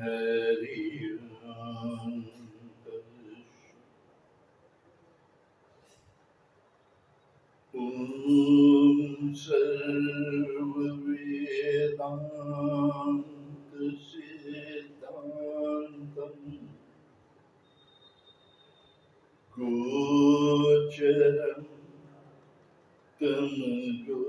हरि ओम सर्ववेदांत सिद्धांतम गोचरं तमगोचरं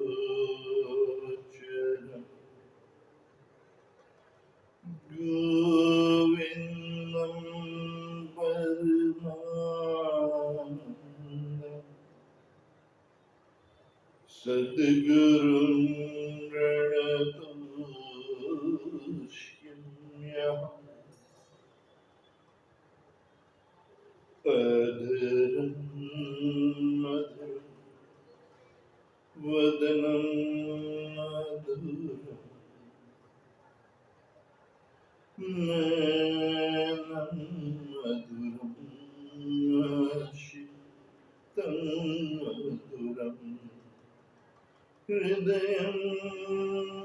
गोविन्दं परमानन्दं सद्गुरुं प्रणतोष्यम्यहम् अधरं मधुरं वदनं मधुरं नयनं मधुरं नासितं मधुरं हृदयं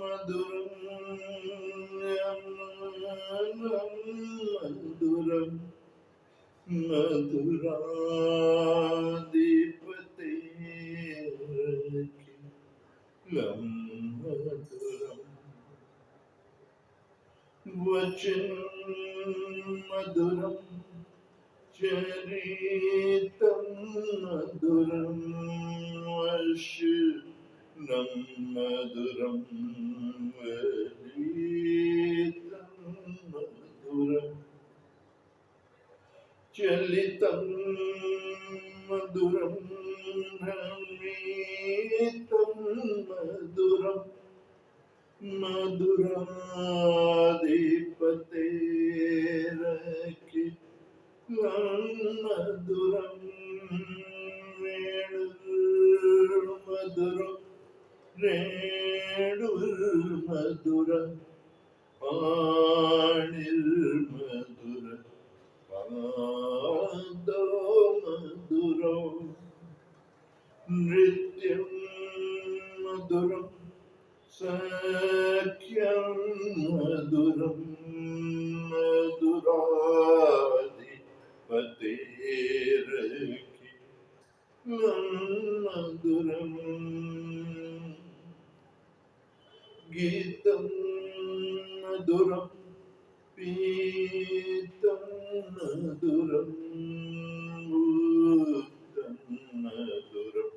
मधुरं यमनं मधुरम् मधुराधिपतेर्किलं मधुरम् वचनं मधुरं चरितं मधुरं वचनं मधुरं वदितं मधुरम् चलितं मधुरं भ्रमितं मधुरं मधुराधिपतेरखिलं मधुरं वेणुर्मधुरं रेणुर्मधुरं पाणिर्मधुरं पादो मधुरो नृत्यं मधुरं सख्यं मधुरं मधुराधिपतेरखिलं मधुरम् गीतं मधुरं पीतं मधुरं भूतं मधुरं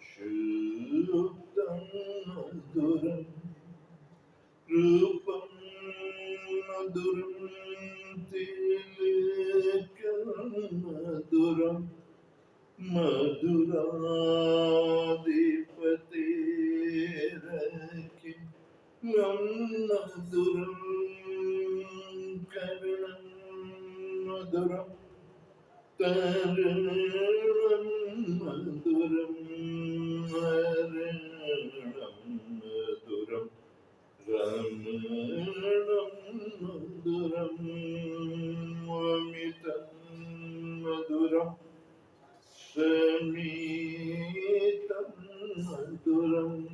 शुद्धं मधुरं रूपं मधुरं तिलकं मधुरं मधुराधिपतेरखिलं मधुरं करुणं मधुरं तरुणं मधुरं मरणं मधुरं रमणं मधुरं अमितं मधुरं समीतं मधुरम्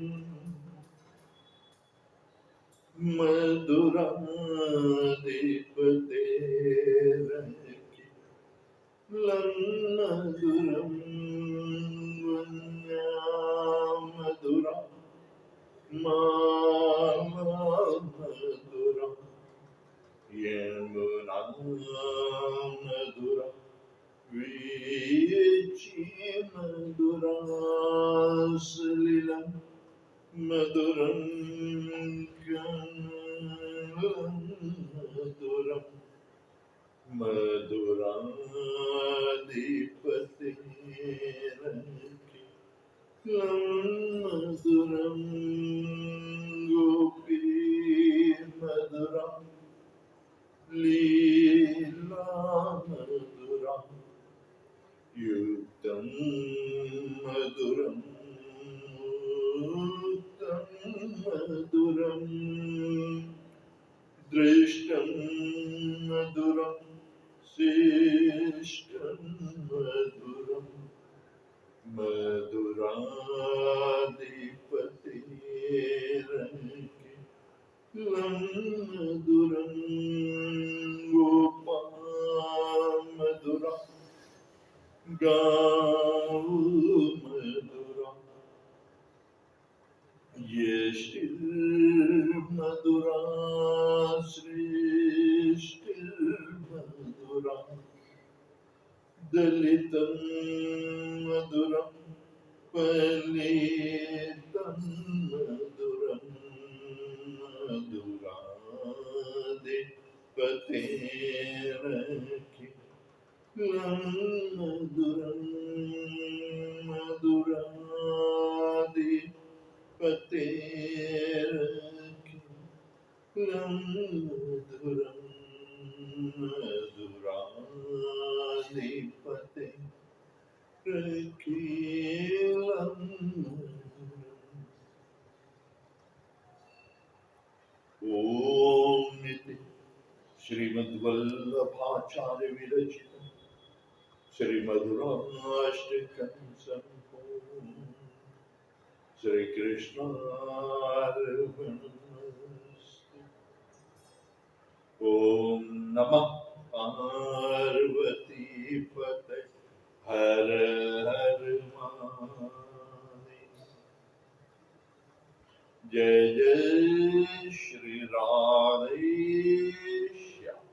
मधुराधिपतेरखिलं मधुरं वन्या मधुरं मधुरं यमुना मधुरं वीची मधुरा सलिलं मधुरं कमलं मधुरं मधुराधिपतेरखिलं मधुरं गोपी मधुरं लीला मधुरं युक्तं मधुरं मुक्तं मधुरं दृष्टं मधुरं शिष्टं मधुरं मधुराधिपतेरखिलं लं मधुरं गोपामधुरं गावमधुरं यष्टिर्मधुरा सृष्टिर्मधुरा दलितं मधुरं फलितं मधुरं मधुराधिपतेरखि मधुरं मधुराधिपतेरखि मधुरं मधुराधिपते रखीलं ओम इति श्रीमद्वल्लभाचार्य विरचितं श्रीमधुराष्टकं सम्पूर्णं श्रीकृष्णार्पणमस्तु। ओम नमः पार्वती पतये हर हर महादेव। जय जय श्री राधे श्याम।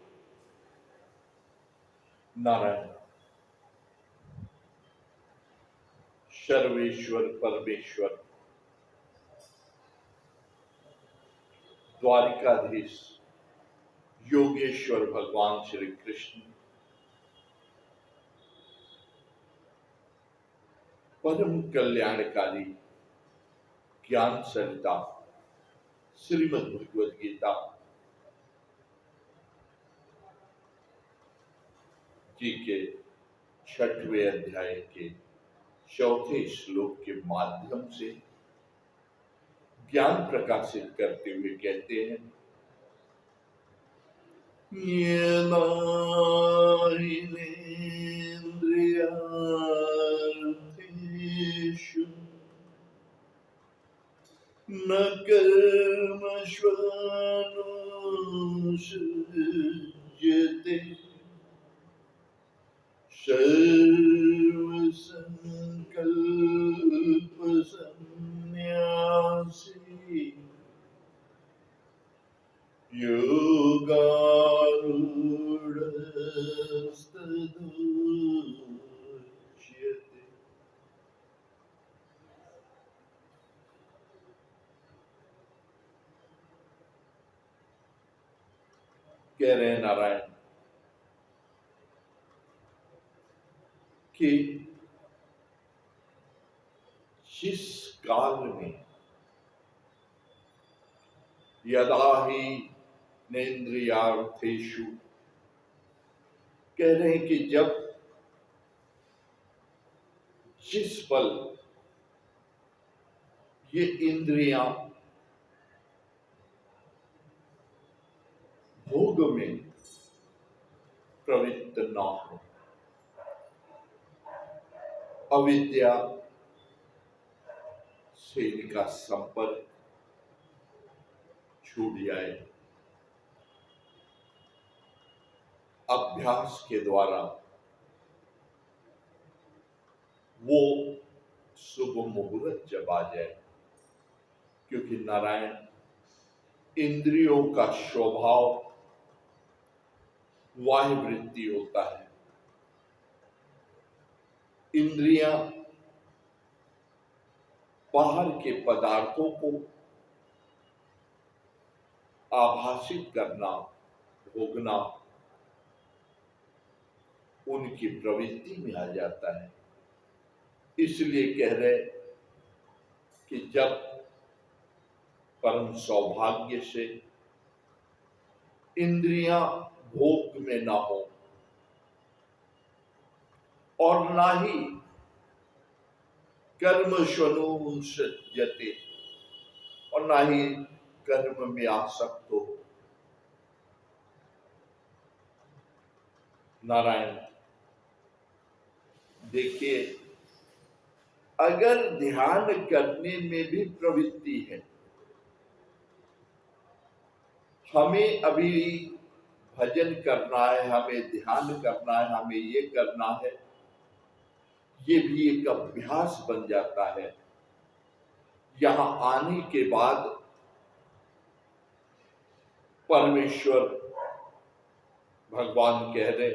नारायण। सर्वेश्वर परमेश्वर द्वारिकाधीश योगेश्वर भगवान श्री कृष्ण परम कल्याणकारी ज्ञान सरिता श्रीमद् भगवद गीता जी के 6वें अध्याय के 4थे श्लोक के माध्यम से ज्ञान प्रकाशित करते हुए कहते हैं, येनाहिनेन्द्रियार्थेषु न कर्मष्वनुसृज्यते सर्वसंकल्पसन्न्यासी योगारूढस्तदुच्यते। कह रहे हैं नारायण कि जिस काल में यदा ही नेन्द्रियार्थेषु, कह रहे हैं कि जब जिस पल ये इंद्रियां भोग में प्रवृत्त ना हो, अविद्या से इनका संपर्क छूट जाए, अभ्यास के द्वारा वो शुभ मुहूर्त जब आ जाए, क्योंकि नारायण इंद्रियों का स्वभाव वाह्य वृत्ति होता है। इंद्रियां बाहर के पदार्थों को आभासित करना, भोगना उनकी प्रवृत्ति में आ जाता है। इसलिए कह रहे कि जब परम सौभाग्य से इंद्रियां भोग में ना हो और ना ही कर्मष्वनुसृज्यते और ना ही कर्म में आसक्त हो। नारायण देखिए, अगर ध्यान करने में भी प्रवृत्ति है हमें अभी भजन करना है, हमें ध्यान करना है, हमें ये करना है, ये भी एक अभ्यास बन जाता है। यहां आने के बाद परमेश्वर भगवान कह रहे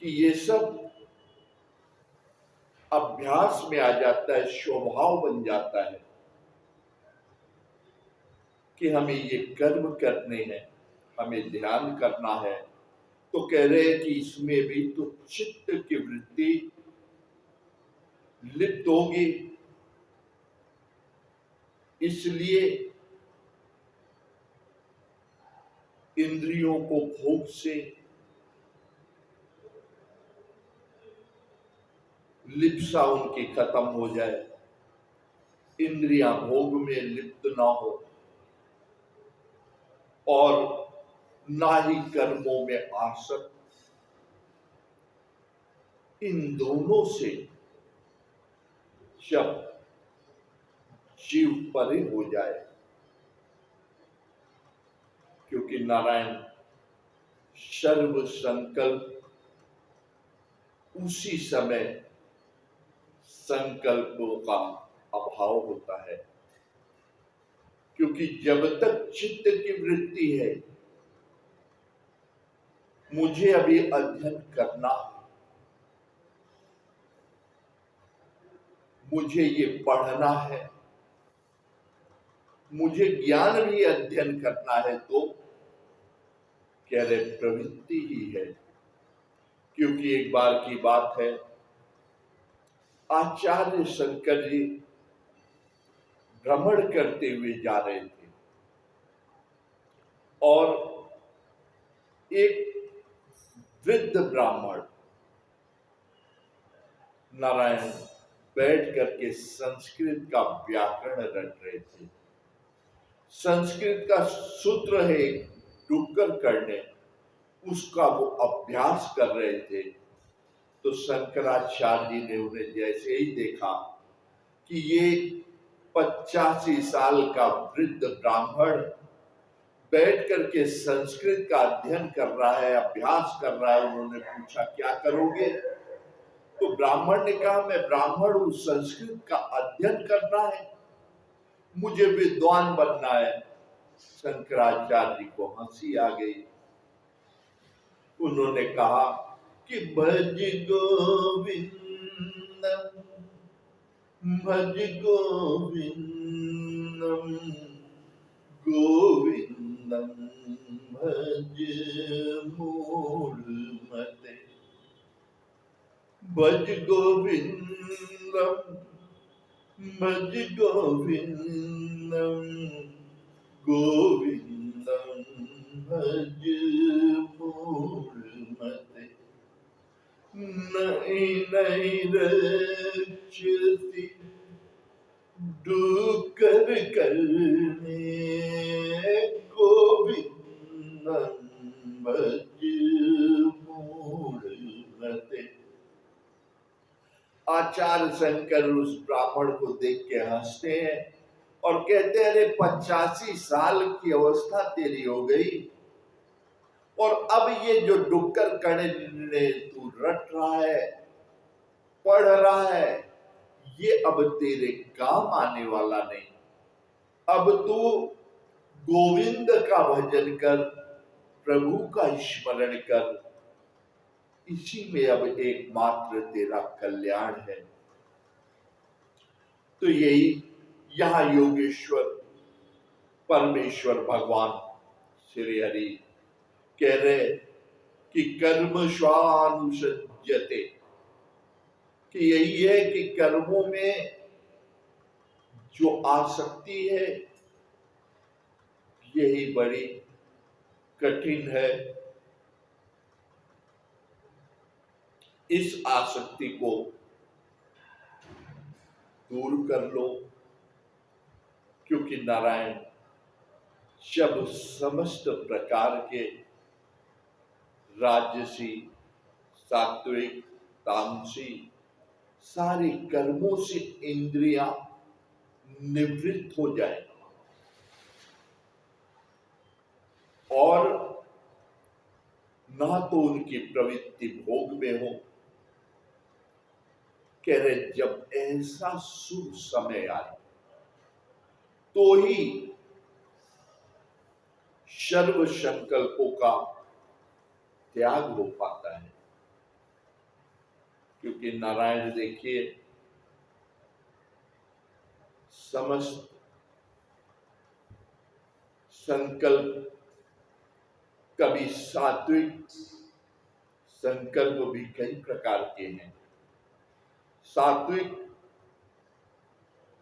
कि ये सब अभ्यास में आ जाता है, स्वभाव बन जाता है कि हमें ये कर्म करने हैं, हमें ध्यान करना है। तो कह रहे हैं कि इसमें भी तो चित्त की वृत्ति लिप्त होगी, इसलिए इंद्रियों को भोग से लिप्सा उनकी खत्म हो जाए, इंद्रियां भोग में लिप्त ना हो और ना ही कर्मों में आसक्त। इन दोनों से जब जीव परे हो जाए, क्योंकि नारायण सर्व संकल्प उसी समय संकल्पों का अभाव होता है, क्योंकि जब तक चित्त की वृत्ति है मुझे अभी अध्ययन करना, मुझे ये पढ़ना है, मुझे ज्ञान भी अध्ययन करना है, तो कह रहे प्रवृत्ति ही है। क्योंकि एक बार की बात है, आचार्य शंकर जी भ्रमण करते हुए जा रहे थे और एक वृद्ध ब्राह्मण नारायण बैठ करके संस्कृत का व्याकरण रट रहे थे। संस्कृत का सूत्र है डुक्कर करने, उसका वो अभ्यास कर रहे थे। तो शंकराचार्य जी ने उन्हें जैसे ही देखा कि ये 85 साल का वृद्ध ब्राह्मण बैठ करके संस्कृत का अध्ययन कर रहा है, अभ्यास कर रहा है, उन्होंने पूछा क्या करोगे? तो ब्राह्मण ने कहा मैं ब्राह्मण हूं, संस्कृत का अध्ययन करना है, मुझे विद्वान बनना है। शंकराचार्य जी को हंसी आ गई। उन्होंने कहा कि भज गोविंदम भज गोविंदम गोविंदम भज मूढ़मते, भज गोविंदम भज गोविंदम गोविंदम भज मूढ़मते, नहीं नहीं रक्षति डुक्कर करने, गोविंदम भज मूढ़मते। आचार्य शंकर उस ब्राह्मण को देख के हंसते हैं और कहते हैं अरे 85 साल की अवस्था तेरी हो गई और अब ये जो डुक्कर करने तू रट रहा है, पढ़ रहा है, ये अब तेरे काम आने वाला नहीं। अब तू गोविंद का भजन कर, प्रभु का स्मरण कर, इसी में अब एकमात्र तेरा कल्याण है। तो यही यहां योगेश्वर परमेश्वर भगवान श्री हरि कह रहे कि कर्म स्वानुसज्जते, कि यही है कि कर्मों में जो आसक्ति है यही बड़ी कठिन है। इस आसक्ति को दूर कर लो, क्योंकि नारायण जब समस्त प्रकार के राजसी, सात्विक, तामसी सारे कर्मों से इंद्रियां निवृत्त हो जाए, और ना तो उनकी प्रवृत्ति भोग में हो। कह रहे जब ऐसा शुभ समय आए तो ही सर्व संकल्पों का त्याग हो पाता है। क्योंकि नारायण देखिए समस्त संकल्प, कभी सात्विक संकल्प भी कई प्रकार के हैं। सात्विक,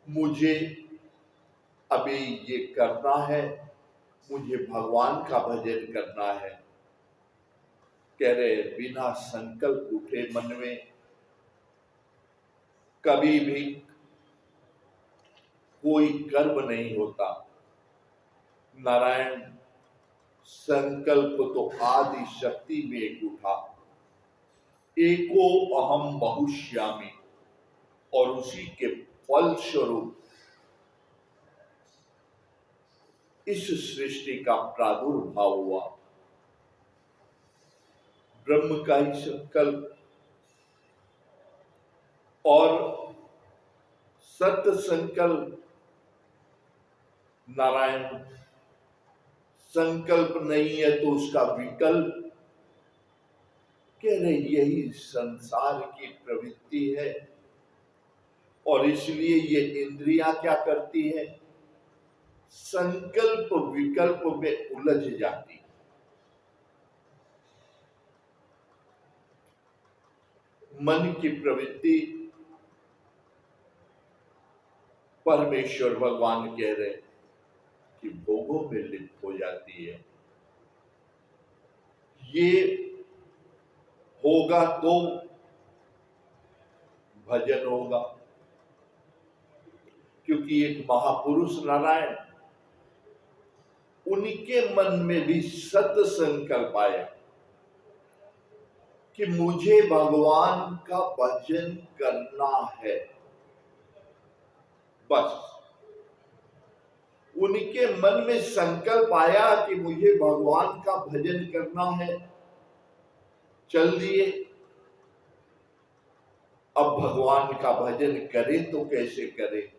मुझे अभी ये करना है, मुझे भगवान का भजन करना है। कह रहे बिना संकल्प उठे मन में कभी भी कोई कर्म नहीं होता। नारायण संकल्प तो आदि शक्ति में एक उठा, एको अहम बहुश्यामी, और उसी के फल स्वरूप इस सृष्टि का प्रादुर्भाव हुआ। ब्रह्म का ही संकल्प और सत्य संकल्प। नारायण संकल्प नहीं है तो उसका विकल्प। कह रहे यही संसार की प्रवृत्ति है, और इसलिए ये इंद्रियां क्या करती है, संकल्प विकल्प में उलझ जाती। मन की प्रवृत्ति परमेश्वर भगवान कह रहे कि भोगों में लिप्त हो जाती है। ये होगा तो भजन होगा, क्योंकि एक महापुरुष नारायण, उनके मन में भी सत्य संकल्प आया कि मुझे भगवान का भजन करना है। बस उनके मन में संकल्प आया कि मुझे भगवान का भजन करना है, चल दिए। अब भगवान का भजन करे तो कैसे करे?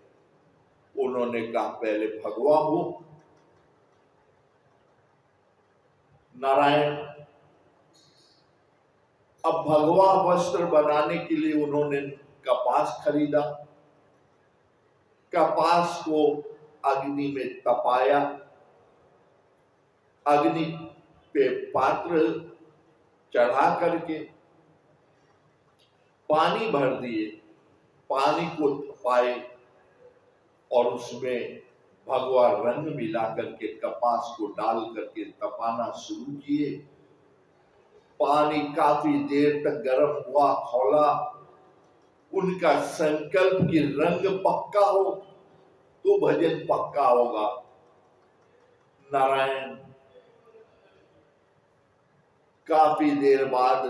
उन्होंने कहा पहले भगवा हो। नारायण अब भगवा वस्त्र बनाने के लिए उन्होंने कपास खरीदा, कपास को अग्नि में तपाया, अग्नि पे पात्र चढ़ा करके पानी भर दिए, पानी को तपाए और उसमें भगवा रंग मिला करके कपास को डाल करके तपाना शुरू किए। पानी काफी देर तक गर्म हुआ, खौला। उनका संकल्प कि रंग पक्का हो तो भजन पक्का होगा। नारायण काफी देर बाद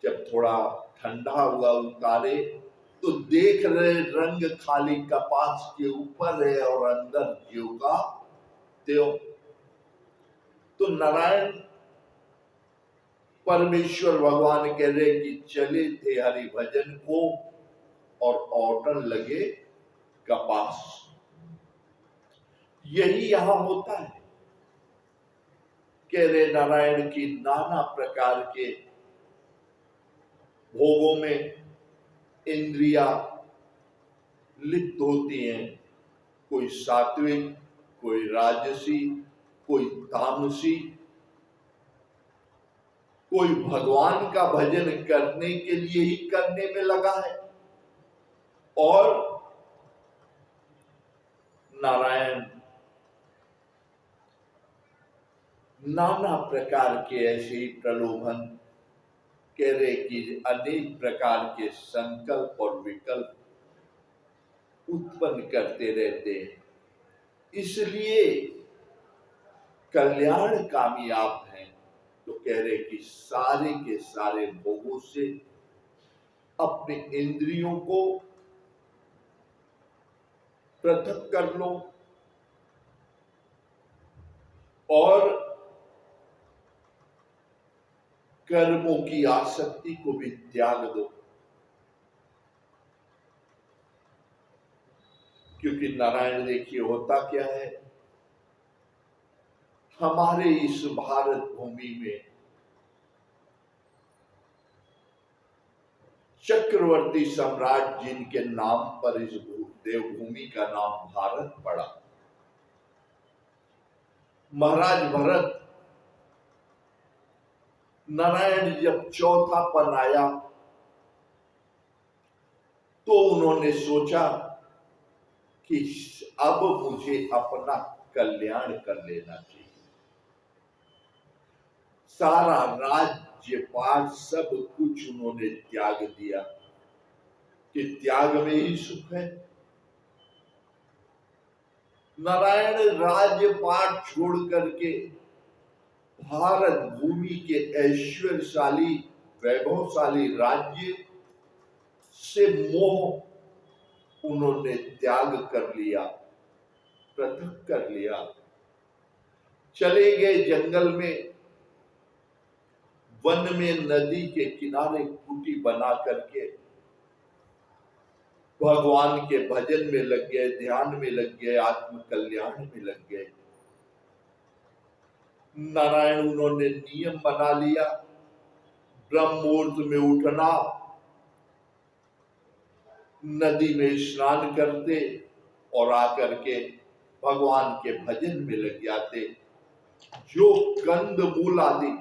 जब थोड़ा ठंडा हुआ उतारे तो देख रहे रंग खाली कपास के ऊपर है और अंदर ज्यों का त्यों। तो नारायण परमेश्वर भगवान कह रहे कि चले थे हरि भजन को और औटन लगे कपास। यही यहां होता है। कह रहे नारायण की नाना प्रकार के भोगों में इंद्रिया लिप्त होती हैं, कोई सात्विक, कोई राजसी, कोई तामसी। कोई भगवान का भजन करने के लिए ही करने में लगा है, और नारायण नाना प्रकार के ऐसे ही प्रलोभन, कह रहे कि अनेक प्रकार के संकल्प और विकल्प उत्पन्न करते रहते हैं। इसलिए कल्याण कामयाब है। तो कह रहे कि सारे के सारे भोगों से अपने इंद्रियों को पृथक कर लो और कर्मों की आसक्ति को भी त्याग दो, क्योंकि नारायण देखिए होता क्या है, हमारे इस भारत भूमि में चक्रवर्ती सम्राट जिनके नाम पर इस देवभूमि का नाम भारत पड़ा, महाराज भरत, नारायण जब चौथापन आया तो उन्होंने सोचा कि अब मुझे अपना कल्याण कर लेना चाहिए। सारा राज्यपाट सब कुछ उन्होंने त्याग दिया कि त्याग में ही सुख है। नारायण राज्यपाट छोड़ करके भारत भूमि के ऐश्वर्यशाली वैभवशाली राज्य से मोह उन्होंने त्याग कर लिया, पृथक कर लिया। चले गए जंगल में, वन में, नदी के किनारे कुटी बना करके भगवान के भजन में लग गए, ध्यान में लग गए, आत्म कल्याण में लग गए। नारायण उन्होंने नियम बना लिया, ब्रह्म मुहूर्त में उठना, नदी में स्नान करते और आकर के भगवान के भजन में लग जाते। जो कंद मूल आदि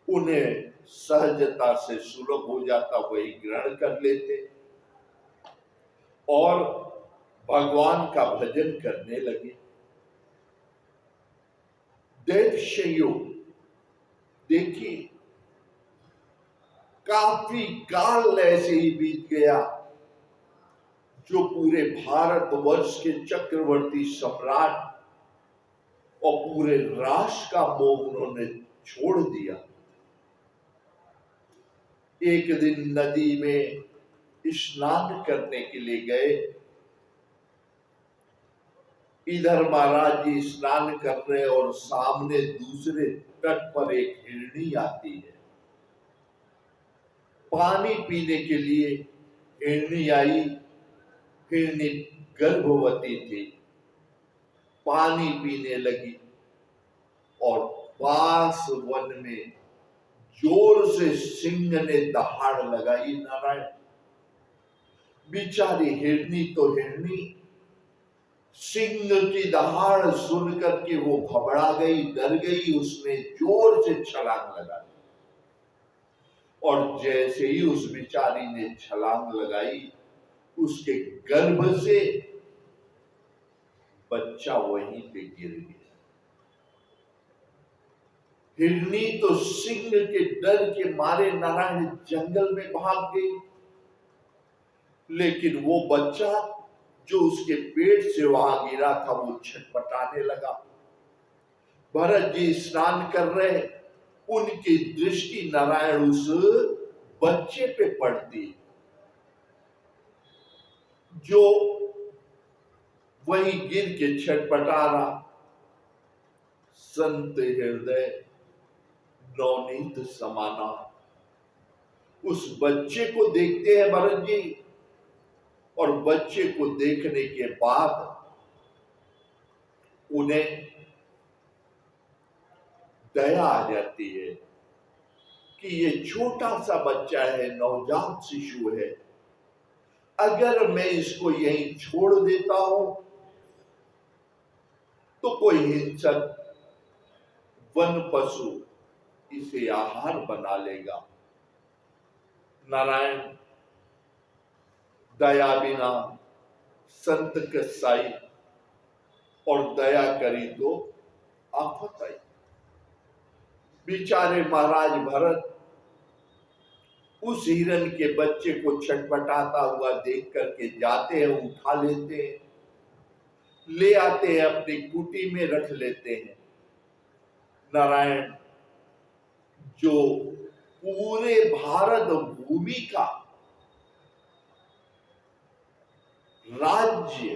उन्हें सहजता से सुलभ हो जाता वही ग्रहण कर लेते और भगवान का भजन करने लगे। दैवशयोग देखिए, काफी काल ऐसे ही बीत गया, जो पूरे भारतवर्ष के चक्रवर्ती सम्राट और पूरे राष्ट्र का मोह उन्होंने छोड़ दिया। एक दिन नदी में स्नान करने के लिए गए। इधर महाराज जी स्नान कर रहे और सामने दूसरे तट पर एक हिरणी आती है। पानी पीने के लिए हिरणी आई। हिरणी गर्भवती थी, पानी पीने लगी और पास वन में जोर से सिंह ने दहाड़ लगाई। नारायण, बेचारी हिरणी तो हिरणी, सिंह की दहाड़ सुनकर के वो घबरा गई, डर गई। उसने जोर से छलांग लगाई और जैसे ही उस बेचारी ने छलांग लगाई, उसके गर्भ से बच्चा वहीं पे गिर गया। हिरनी तो सिंह के डर के मारे नारायण जंगल में भाग गई, लेकिन वो बच्चा जो उसके पेट से वहां गिरा था वो छटपटाने लगा। भरत जी स्नान कर रहे, उनकी दृष्टि नारायण उस बच्चे पे पड़ती, जो वहीं गिर के छटपटा रहा। संत हृदय नवनीत समाना, उस बच्चे को देखते हैं भरत जी, और बच्चे को देखने के बाद उन्हें दया आ जाती है कि ये छोटा सा बच्चा है, नवजात शिशु है, अगर मैं इसको यहीं छोड़ देता हूं तो कोई हिंसक वन पशु इसे आहार बना लेगा। नारायण दया बिना संत कसाई, और दया करी तो आफत आई। बेचारे महाराज भरत उस हिरण के बच्चे को छटपटाता हुआ देख करके जाते हैं, उठा लेते हैं, ले आते हैं, अपनी कुटी में रख लेते हैं। नारायण जो पूरे भारत भूमि का राज्य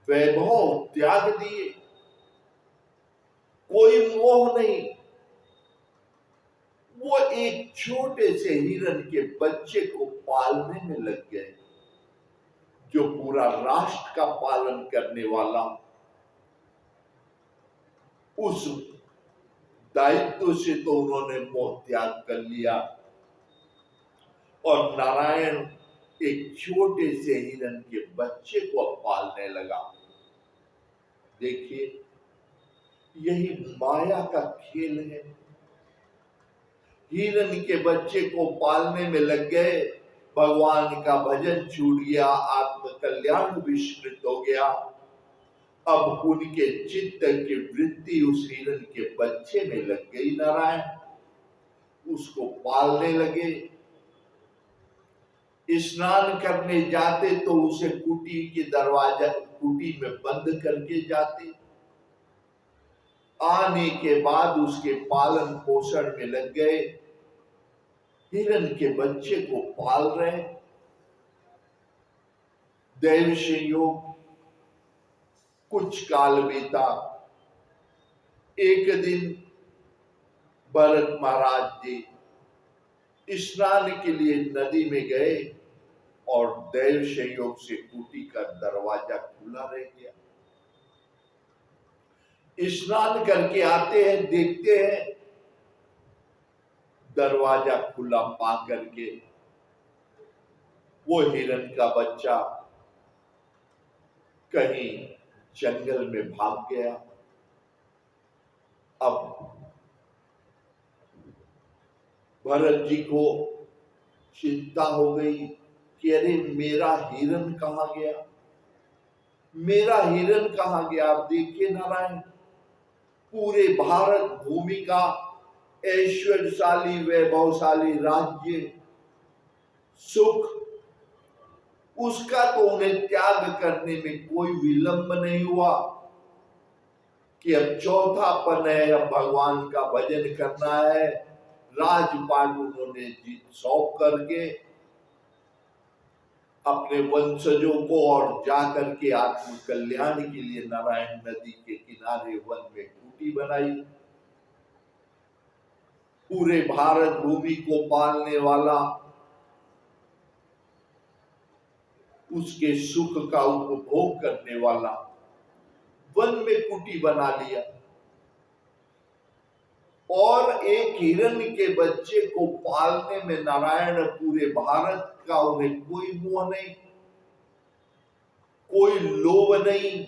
वैभव त्याग दिए, कोई मोह नहीं, वो एक छोटे से हिरन के बच्चे को पालने में लग गए, जो पूरा राष्ट्र का पालन करने वाला उस दायित्व से तो उन्होंने मोह त्याग कर लिया और नारायण एक छोटे से हिरन के बच्चे को अब पालने लगा। देखिए, यही माया का खेल है। हिरन के बच्चे को पालने में लग गए, भगवान का भजन छूट गया, आत्म कल्याण विस्मृत हो गया। अब उनके चित्त की वृत्ति उस हिरन के बच्चे में लग गई। नारायण उसको पालने लगे। स्नान करने जाते तो उसे कुटी के दरवाजा, कुटी में बंद करके जाते। आने के बाद उसके पालन पोषण में लग गए, हिरन के बच्चे को पाल रहे। दैव संयोग, कुछ काल बीता। एक दिन भरत महाराज जी स्नान के लिए नदी में गए और दैव संयोग से कुटी का दरवाजा खुला रह गया। स्नान करके आते हैं, देखते हैं दरवाजा खुला पा करके वो हिरन का बच्चा कहीं जंगल में भाग गया। अब भरत जी को चिंता हो गई कि अरे मेरा हिरन कहाँ गया, मेरा हिरन कहाँ गया। आप देखिए नारायण, पूरे भारत भूमि का ऐश्वर्यशाली वैभवशाली राज्य सुख, उसका तो उन्हें त्याग करने में कोई विलंब नहीं हुआ कि अब चौथापन है, अब भगवान का भजन करना है। राजपाट उन्होंने सौंप करके अपने वंशजों को और जाकर के आत्म कल्याण के लिए नारायण नदी के किनारे वन में कुटी बनाई। पूरे भारत भूमि को पालने वाला, उसके सुख का उपभोग करने वाला, वन में कुटी बना लिया और एक हिरन के बच्चे को पालने में नारायण पूरे भारत का उन्हें कोई मोह नहीं, कोई लोभ नहीं,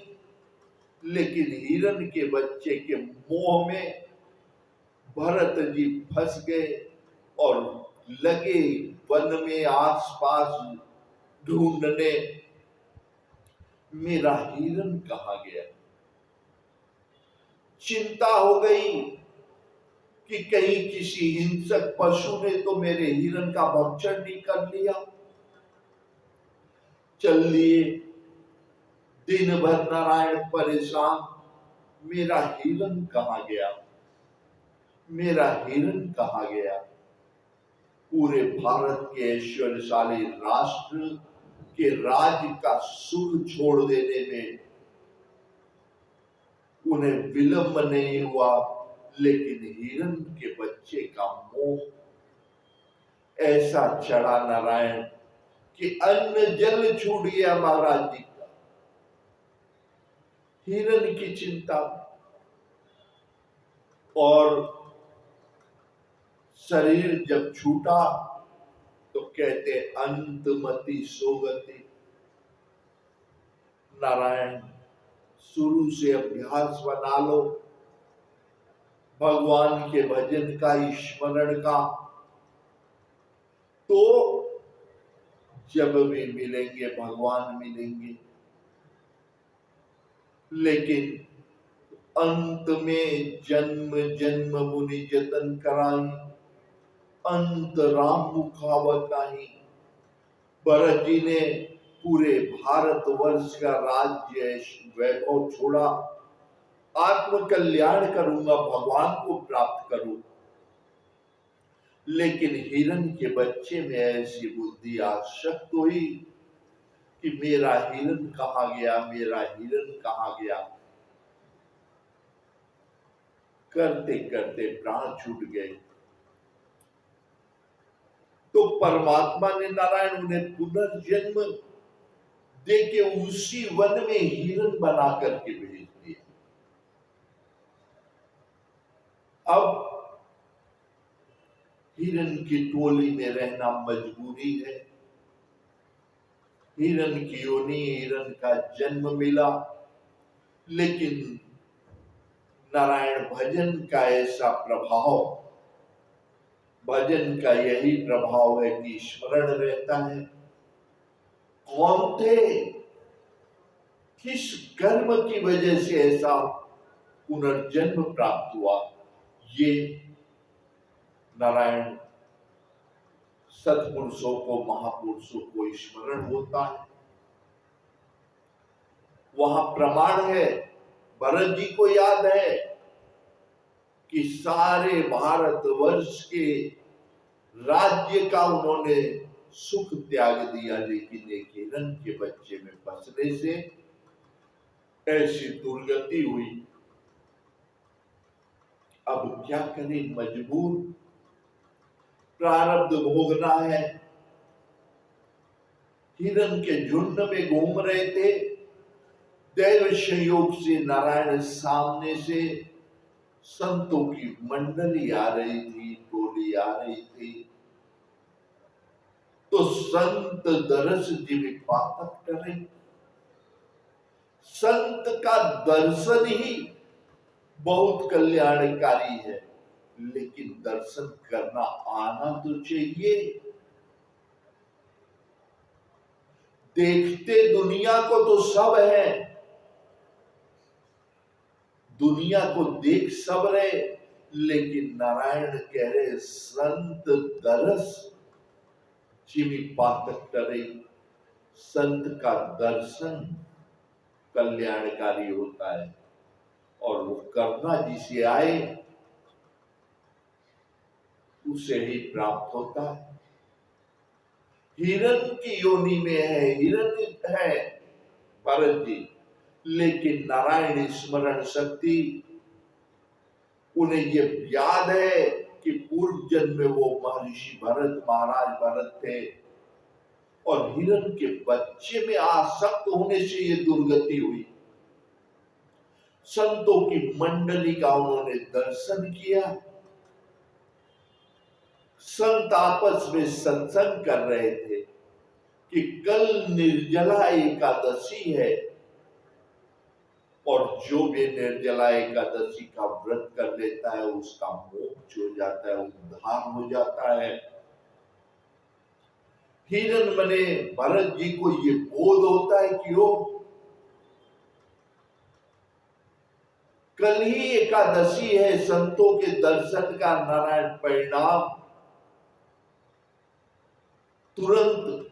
लेकिन हिरन के बच्चे के मोह में भरत जी फंस गए और लगे वन में आसपास ढूंढने, मेरा हिरन कहाँ गया। चिंता हो गई कि कहीं किसी हिंसक पशु ने तो मेरे हिरन का भक्षण नहीं कर लिया। चल लिए, दिन भर नारायण परेशान, मेरा हिरन कहाँ गया, मेरा हिरन कहाँ गया। पूरे भारत के ऐश्वर्यशाली राष्ट्र के राज्य का सुख छोड़ देने में उन्हें विलंब नहीं हुआ, लेकिन हिरन के बच्चे का मोह ऐसा चढ़ा नारायण कि अन्न जल छूट गया महाराज जी का। हिरन की चिंता और शरीर जब छूटा तो कहते अंतमति सोगति। नारायण शुरू से अभ्यास बना लो भगवान के भजन का, स्मरण का, तो जब भी मिलेंगे भगवान मिलेंगे। लेकिन अंत में जन्म जन्म मुनि जतन कराई, अंत राम मुखावताही। भरत जी ने पूरे भारतवर्ष का राज्य वैभव छोड़ा, आत्म कल्याण करूंगा, भगवान को प्राप्त करूं। लेकिन हिरन के बच्चे में ऐसी बुद्धि आसक्त हुई कि मेरा हिरन कहाँ गया, मेरा हिरन कहाँ गया। करते करते प्राण छूट गए। परमात्मा ने नारायण उन्हें पुनर्जन्म दे के उसी वन में हिरण बना करके भेज दिया। अब हिरण की टोली में रहना मजबूरी है। हिरण की योनि, हिरण का जन्म मिला, लेकिन नारायण भजन का ऐसा प्रभाव, भजन का यही प्रभाव है कि स्मरण रहता है। कौन थे, किस कर्म की वजह से ऐसा पुनर्जन्म प्राप्त हुआ, ये नारायण सत्पुरुषों को, महापुरुषों को स्मरण होता है। वहां प्रमाण है, भरत जी को याद है कि सारे भारतवर्ष के राज्य का उन्होंने सुख त्याग दिया, लेकिन एक हिरण के बच्चे में फंसने से ऐसी दुर्गति हुई। अब क्या करें, मजबूर, प्रारब्ध भोगना है। हिरण के झुंड में घूम रहे थे, दैव संयोग से नारायण सामने से संतों की मंडली आ रही थी, टोली आ रही थी, तो संत दरस जीवित पातक करे। संत का दर्शन ही बहुत कल्याणकारी है, लेकिन दर्शन करना आना तो चाहिए। देखते दुनिया को तो सब है, दुनिया को देख सब रहे, लेकिन नारायण कह रहे संत दरस जिमि पातक करे। संत का दर्शन कल्याणकारी होता है, और वो करना जिसे आए उसे ही प्राप्त होता है। हिरण की योनि में है, हिरण है भरत जी, लेकिन नारायण स्मरण शक्ति, उन्हें ये याद है कि पूर्व जन्म में वो महर्षि भरत, महाराज भरत थे, और हिरण के बच्चे में आसक्त होने से ये दुर्गति हुई। संतों की मंडली का उन्होंने दर्शन किया, संत आपस में सत्संग कर रहे थे कि कल निर्जला एकादशी है, और जो भी निर्जला एकादशी का व्रत कर लेता है उसका मोक्ष हो जाता है, उद्धार हो जाता है। हिरण बने भरत जी को ये बोध होता है कि वो कल ही एकादशी है, संतों के दर्शन का नारायण परिणाम तुरंत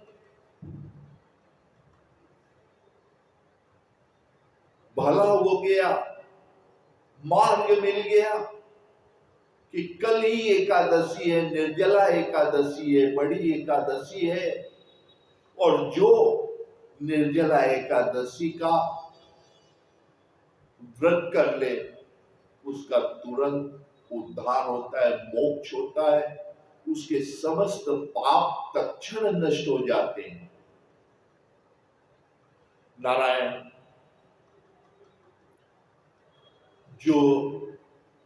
भला हो गया, मार्ग मिल गया कि कल ही एकादशी है, निर्जला एकादशी है, बड़ी एकादशी है, और जो निर्जला एकादशी का व्रत कर ले उसका तुरंत उद्धार होता है, मोक्ष होता है, उसके समस्त पाप तत्क्षण नष्ट हो जाते हैं। नारायण जो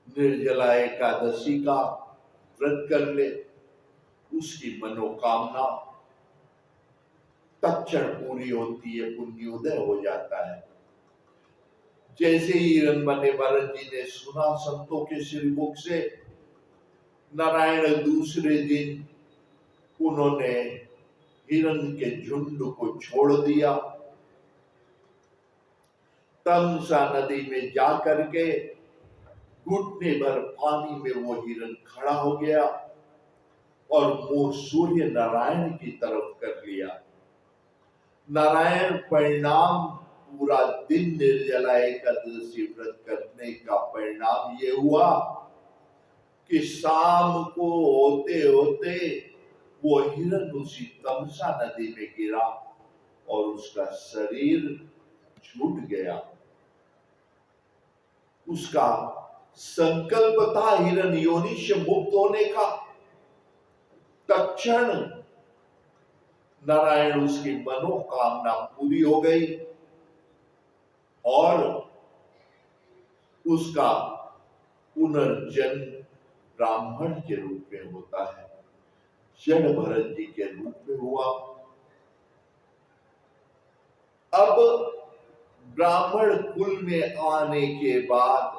निर्जला एकादशी का व्रत कर ले उसकी मनोकामना तत्क्षण पूरी होती है, पुण्योदय हो जाता है। जैसे ही हिरण बने भरत जी ने सुना संतों के श्रीमुख से, नारायण दूसरे दिन उन्होंने हिरण के झुंड को छोड़ दिया, तमसा नदी में जा करके घुटने भर पानी में वो हिरण खड़ा हो गया और मुंह सूर्य नारायण की तरफ कर लिया। नारायण परिणाम पूरा दिन निर्जला एकादशी व्रत करने का परिणाम ये हुआ कि शाम को होते होते वो हिरण उसी तमसा नदी में गिरा और उसका शरीर छूट गया। उसका संकल्प था हिरण योनि से मुक्त होने का। तत्क्षण नारायण उसकी मनोकामना पूरी हो गई और उसका पुनर्जन्म ब्राह्मण के रूप में होता है, जड़ भरत जी के रूप में हुआ। अब ब्राह्मण कुल में आने के बाद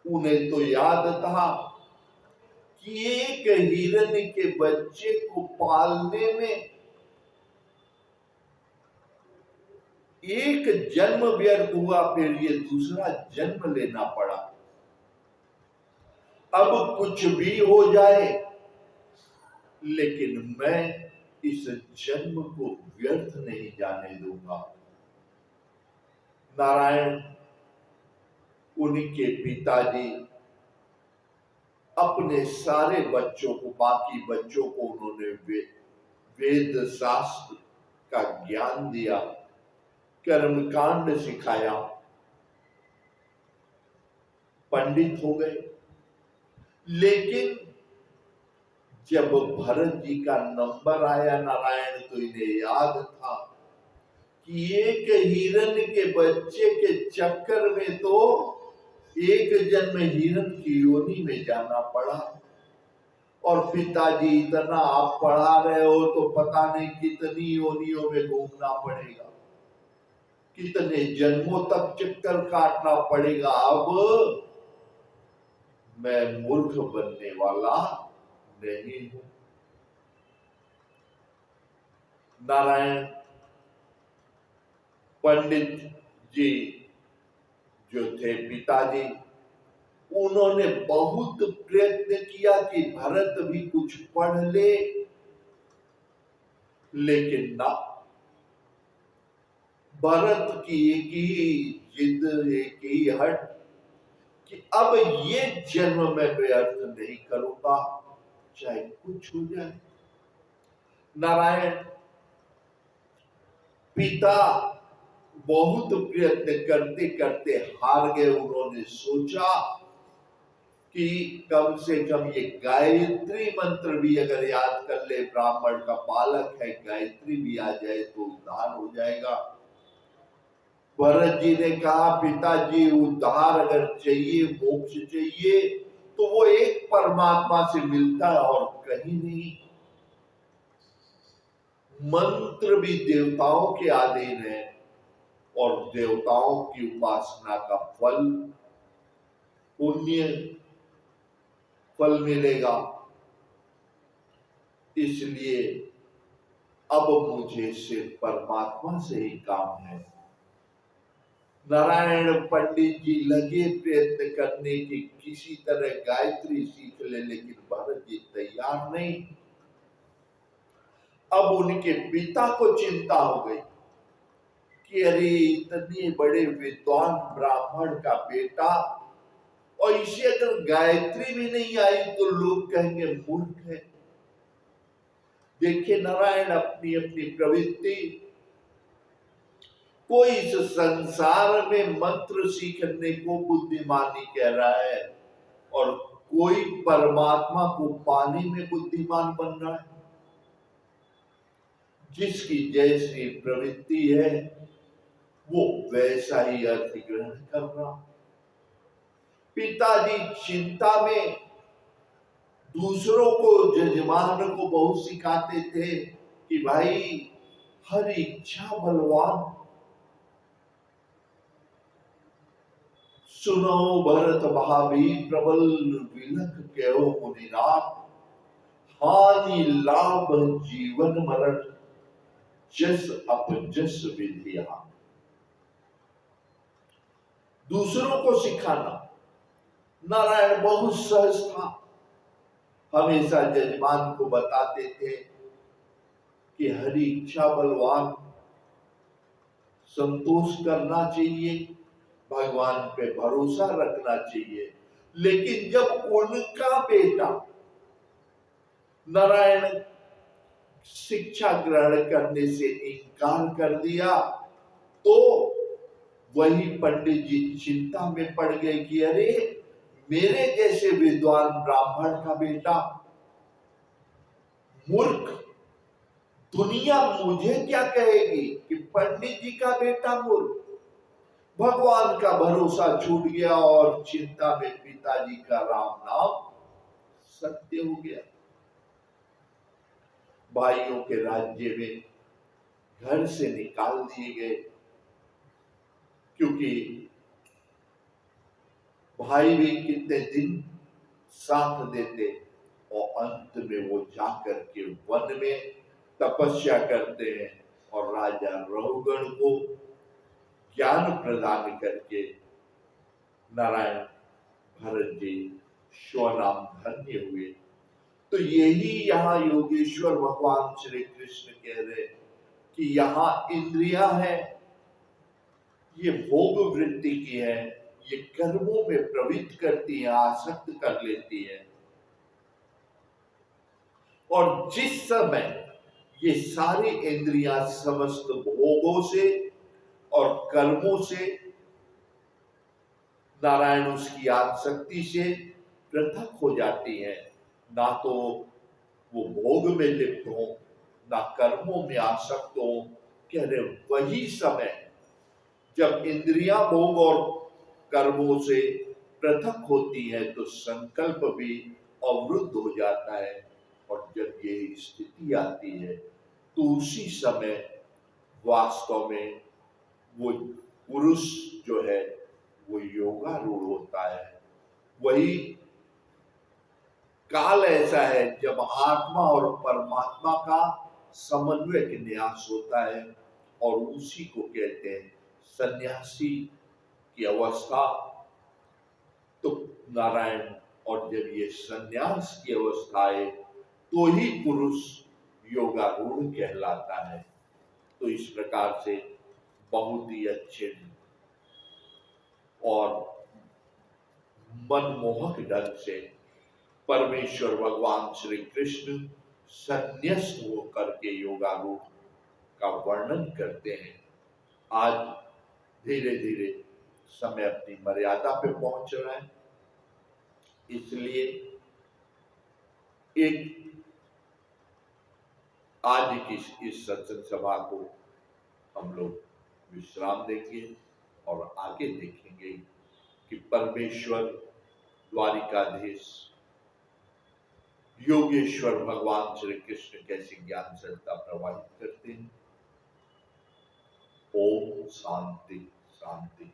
उन्हें तो याद था कि एक हिरन के बच्चे को पालने में एक जन्म व्यर्थ हुआ, फिर ये दूसरा जन्म लेना पड़ा। अब कुछ भी हो जाए लेकिन मैं इस जन्म को व्यर्थ नहीं जाने दूंगा। नारायण उनके पिताजी अपने सारे बच्चों को, बाकी बच्चों को उन्होंने वेद शास्त्र का ज्ञान दिया, कर्मकांड सिखाया, पंडित हो गए। लेकिन जब भरत जी का नंबर आया नारायण, तो इन्हें याद था कि एक हिरन के बच्चे के चक्कर में तो एक जन्म हिरन की योनि में जाना पड़ा, और पिताजी इतना आप पढ़ा रहे हो तो पता नहीं कितनी योनियों में घूमना पड़ेगा, कितने जन्मों तक चक्कर काटना पड़ेगा। अब मैं मूर्ख बनने वाला नहीं हूं। नारायण पंडित जी जो थे पिताजी, उन्होंने बहुत प्रयत्न किया कि भरत भी कुछ पढ़ ले, लेकिन ना, भरत की एक ही जिद, एक ही हट कि अब ये जन्म मैं व्यर्थ नहीं करूंगा, चाहे कुछ हो जाए। नारायण पिता बहुत प्रयत्न करते करते हार गए। उन्होंने सोचा कि कम से कम ये गायत्री मंत्र भी अगर याद कर ले, ब्राह्मण का बालक है, गायत्री भी आ जाए तो उद्धार हो जाएगा। भरत जी ने कहा, पिताजी उद्धार अगर चाहिए, मोक्ष चाहिए, तो वो एक परमात्मा से मिलता है और कहीं नहीं। मंत्र भी देवताओं के अधीन है और देवताओं की उपासना का फल, पुण्य फल मिलेगा। इसलिए अब मुझे सिर्फ परमात्मा से ही काम है। नारायण पंडित जी लगे प्रयत्न करने की, किसी तरह गायत्री सीख ले, लेकिन भरत जी तैयार नहीं। अब उनके पिता को चिंता हो गई कि अरे इतने बड़े विद्वान ब्राह्मण का बेटा, और इसे अगर गायत्री भी नहीं आई तो लोग कहेंगे मूर्ख है। देखिए नारायण अपनी अपनी प्रवृत्ति, कोई इस संसार में मंत्र सीखने को बुद्धिमानी कह रहा है और कोई परमात्मा को पाने में बुद्धिमान बन रहा है। जिसकी जैसी प्रवृत्ति है वो वैसा ही अर्थ ग्रहण कर रहा। पिताजी चिंता में दूसरों को, जजमान को बहुत सिखाते थे कि भाई हर इच्छा बलवान, सुनो भरत भाभी प्रबल विलख कहो मुनिनाथ, हानि लाभ जीवन मरण जस अपजस विधिया। दूसरों को सिखाना नारायण बहुत सहज था। हमेशा जजमान को बताते थे कि हरि इच्छा बलवान, संतोष करना चाहिए, भगवान पे भरोसा रखना चाहिए। लेकिन जब उनका बेटा नारायण शिक्षा ग्रहण करने से इनकार कर दिया, तो वही पंडित जी चिंता में पड़ गए कि अरे मेरे जैसे विद्वान ब्राह्मण का बेटा मूर्ख दुनिया मुझे क्या कहेगी कि पंडित जी का बेटा मूर्ख। भगवान का भरोसा छूट गया और चिंता में पिताजी का राम नाम सत्य हो गया। भाइयों के राज्य में घर से निकाल दिए गए, क्योंकि भाई भी कितने दिन साथ देते और अंत में वो जाकर के वन में तपस्या करते हैं और राजा रहुगण को ज्ञान प्रदान करके नारायण भरत जी स्वनाम धन्य हुए। तो यही यहाँ योगेश्वर भगवान श्री कृष्ण कह रहे कि यहाँ इंद्रियां हैं, ये भोग वृत्ति की है, ये कर्मों में प्रवृत्त करती है, आसक्त कर लेती है। और जिस समय ये सारी इंद्रियां समस्त भोगों से और कर्मों से, नारायण उसकी आसक्ति से पृथक हो जाती है, ना तो वो भोग में लिप्त हो, ना कर्मों में आसक्त हो, कह रहे वही समय जब इंद्रियां भोग और कर्मों से पृथक होती है तो संकल्प भी अवरुद्ध हो जाता है। और जब ये स्थिति आती है तो उसी समय वास्तव में वो पुरुष जो है वो योगारूढ़ होता है। वही काल ऐसा है जब आत्मा और परमात्मा का समन्वय न्यास होता है और उसी को कहते हैं सन्यासी की अवस्था। तो नारायण, और जब ये सन्यास की अवस्था है तो ही पुरुष योगारूढ़ कहलाता है। तो इस प्रकार से बहुत ही अच्छे और मनमोहक ढंग से परमेश्वर भगवान श्री कृष्ण संन्यास्त होकर के योगारूढ़ का वर्णन करते हैं। आज धीरे धीरे समय अपनी मर्यादा पे पहुंच रहा है, इसलिए एक आज की इस सत्संग सभा को हम लोग विश्राम देंगे और आगे देखेंगे कि परमेश्वर द्वारिकाधीश योगेश्वर भगवान श्री कृष्ण कैसे ज्ञान सत्ता प्रवाहित करते हैं। ओम शांति शांति।